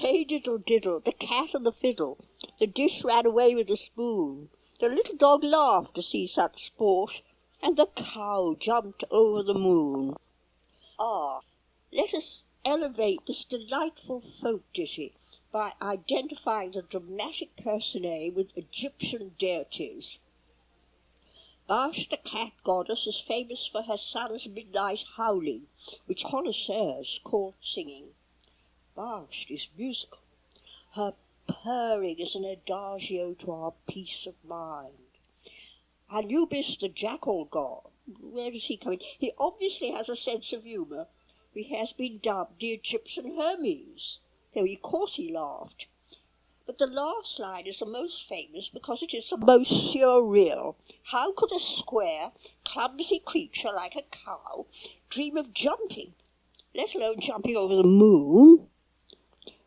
Hey diddle diddle, the cat and the fiddle, the dish ran away with the spoon, the little dog laughed to see such sport, and the cow jumped over the moon. Ah, let us elevate this delightful folk ditty by identifying the dramatic personae with Egyptian deities. Bash, the cat goddess, is famous for her son's midnight howling, which connoisseurs call singing. Bash is musical. Her purring is an adagio to our peace of mind. Anubis, the jackal god, where does he come in? He obviously has a sense of humour. He has been dubbed the Egyptian Hermes, though of course he laughed. But the last line is the most famous because it is the most surreal. How could a square, clumsy creature like a cow dream of jumping, let alone jumping over the moon?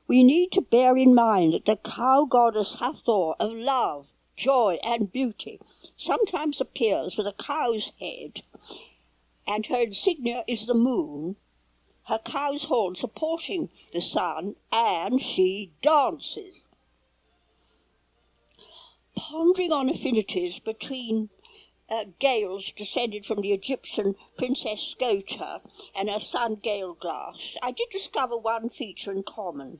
We need to bear in mind that the cow goddess Hathor of love, joy, and beauty sometimes appears with a cow's head, and her insignia is the moon, her cow's horn supporting the sun, and she dances. Pondering on affinities between Gales, descended from the Egyptian Princess Scota, and her son Galeglass, I did discover one feature in common.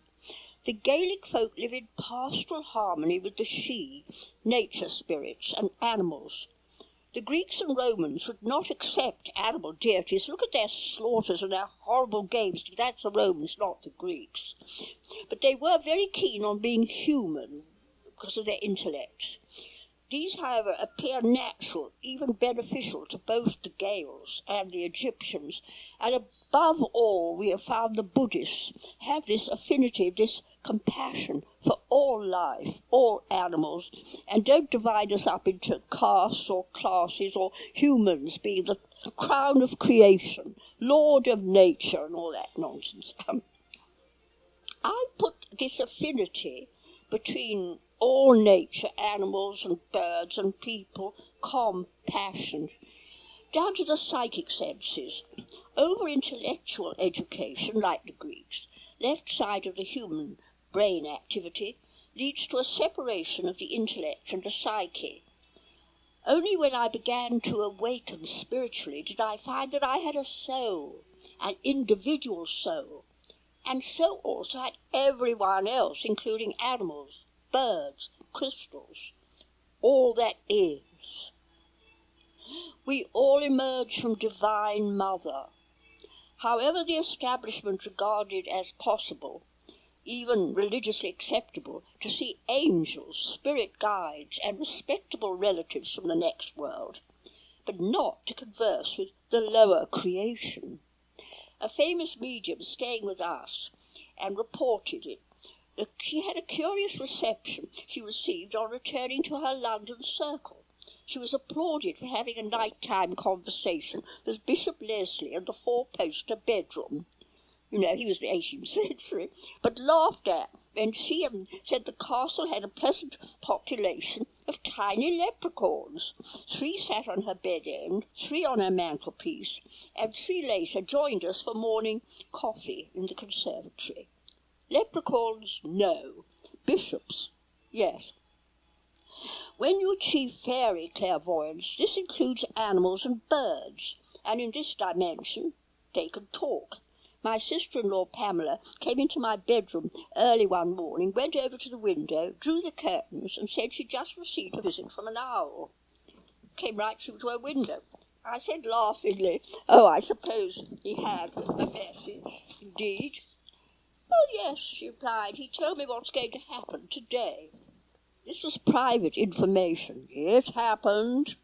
The Gaelic folk live in pastoral harmony with the she, nature spirits, and animals. The Greeks and Romans would not accept animal deities. Look at their slaughters and their horrible games. That's the Romans, not the Greeks. But they were very keen on being human because of their intellect. These, however, appear natural, even beneficial to both the Gaels and the Egyptians, and above all we have found the Buddhists have this affinity, this compassion for all life, all animals, and don't divide us up into castes or classes or humans being the crown of creation, lord of nature, and all that nonsense. I put this affinity between all nature, animals and birds and people, compassion, down to the psychic senses. Over-intellectual education, like the Greeks, left side of the human brain activity, leads to a separation of the intellect and the psyche. Only when I began to awaken spiritually did I find that I had a soul, an individual soul, and so also had everyone else, including animals, birds, crystals, all that is. We all emerge from Divine Mother. However the establishment regarded as possible, even religiously acceptable, to see angels, spirit guides, and respectable relatives from the next world, but not to converse with the lower creation. A famous medium staying with us and reported it. She had a curious reception she received on returning to her London circle. She was applauded for having a night-time conversation with Bishop Leslie in the four-poster bedroom. You know, he was the 18th century, but laughed at when she said the castle had a pleasant population of tiny leprechauns. 3 sat on her bed end, 3 on her mantelpiece, and 3 later joined us for morning coffee in the conservatory. Leprechauns, no. Bishops, yes. When you achieve Faery Clairvoyance, this includes animals and birds, and in this dimension they can talk. My sister-in-law, Pamela, came into my bedroom early one morning, went over to the window, drew the curtains, and said she'd just received a visit from an owl. Came right through to her window. I said laughingly, "Oh, I suppose he had a message." "Indeed?" "Oh, yes," she replied. "He told me what's going to happen today." This was private information. It happened.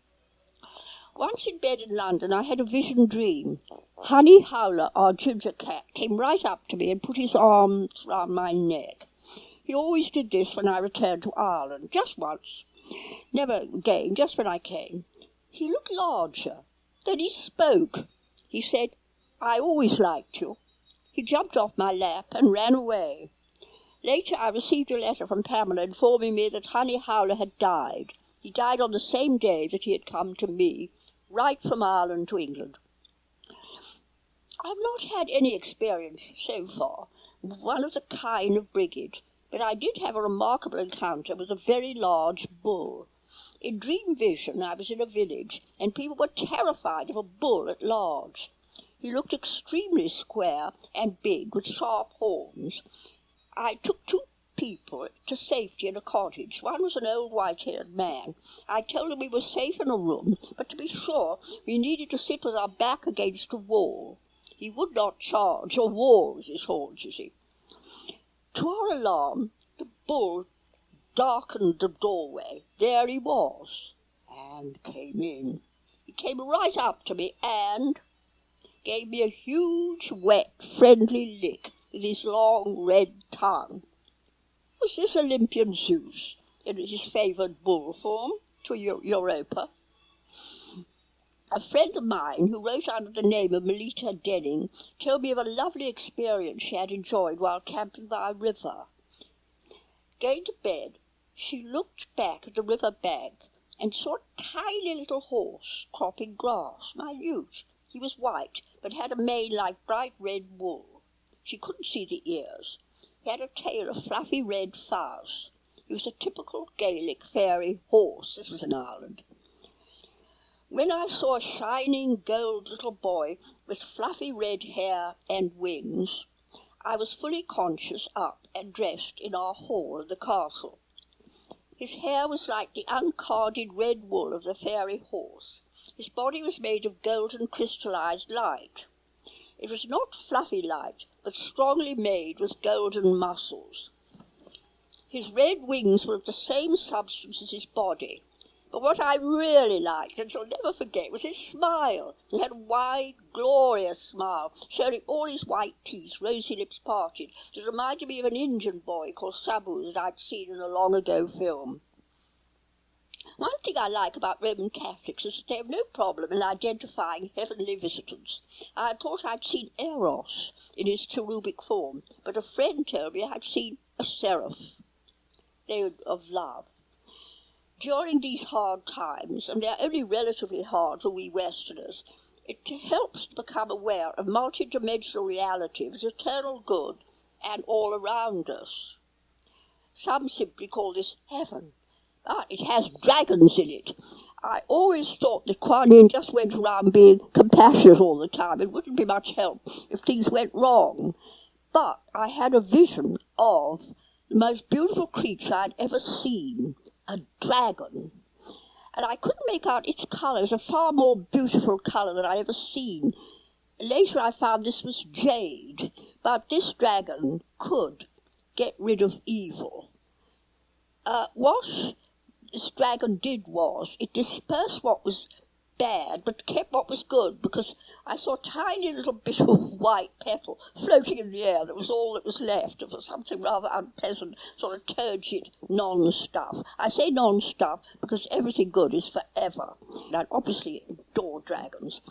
Once in bed in London, I had a vision dream. Honey Howler, our ginger cat, came right up to me and put his arms round my neck. He always did this when I returned to Ireland, just once. Never again, just when I came. He looked larger. Then he spoke. He said, "I always liked you." He jumped off my lap and ran away. Later I received a letter from Pamela informing me that Honey Howler had died. He died on the same day that he had come to me, right from Ireland to England. I have not had any experience so far one of the kind of brigade, but I did have a remarkable encounter with a very large bull. In dream vision I was in a village, and people were terrified of a bull at large. He looked extremely square and big, with sharp horns. I took 2 people to safety in a cottage. One was an old white-haired man. I told him we were safe in a room, but to be sure we needed to sit with our back against a wall. He would not charge. A wall was his horns, you see. To our alarm, the bull darkened the doorway. There he was, and came in. He came right up to me and gave me a huge, wet, friendly lick with his long red tongue. Was this Olympian Zeus in his favoured bull form to Europa? A friend of mine, who wrote under the name of Melita Denning, told me of a lovely experience she had enjoyed while camping by a river. Going to bed, she looked back at the river bank and saw a tiny little horse cropping grass, minute. He was white, but had a mane like bright red wool. She couldn't see the ears. He had a tail of fluffy red fuzz. He was a typical Gaelic fairy horse. This was in Ireland. When I saw a shining gold little boy with fluffy red hair and wings, I was fully conscious, up and dressed in our hall of the castle. His hair was like the uncarded red wool of the fairy horse. His body was made of golden crystallized light. It was not fluffy light, but strongly made with golden muscles. His red wings were of the same substance as his body. But what I really liked, and shall never forget, was his smile. He had a wide, glorious smile, showing all his white teeth, rosy lips parted, that reminded me of an Indian boy called Sabu that I'd seen in a long-ago film. One thing I like about Roman Catholics is that they have no problem in identifying heavenly visitants. I thought I'd seen Eros in his cherubic form, but a friend told me I'd seen a seraph. They were of love. During these hard times, and they're only relatively hard for we Westerners, it helps to become aware of multidimensional reality of eternal good and all around us. Some simply call this heaven. But it has dragons in it. I always thought that Kuan Yin just went around being compassionate all the time. It wouldn't be much help if things went wrong. But I had a vision of the most beautiful creature I'd ever seen, a dragon. And I couldn't make out its colour. It was a far more beautiful colour than I'd ever seen. Later I found this was jade, but this dragon could get rid of evil. What this dragon did was, it dispersed what was bad, but kept what was good, because I saw a tiny little bit of white petal floating in the air. That was all that was left of something rather unpleasant, sort of turgid non-stuff. I say non-stuff because everything good is forever, and I obviously adore dragons.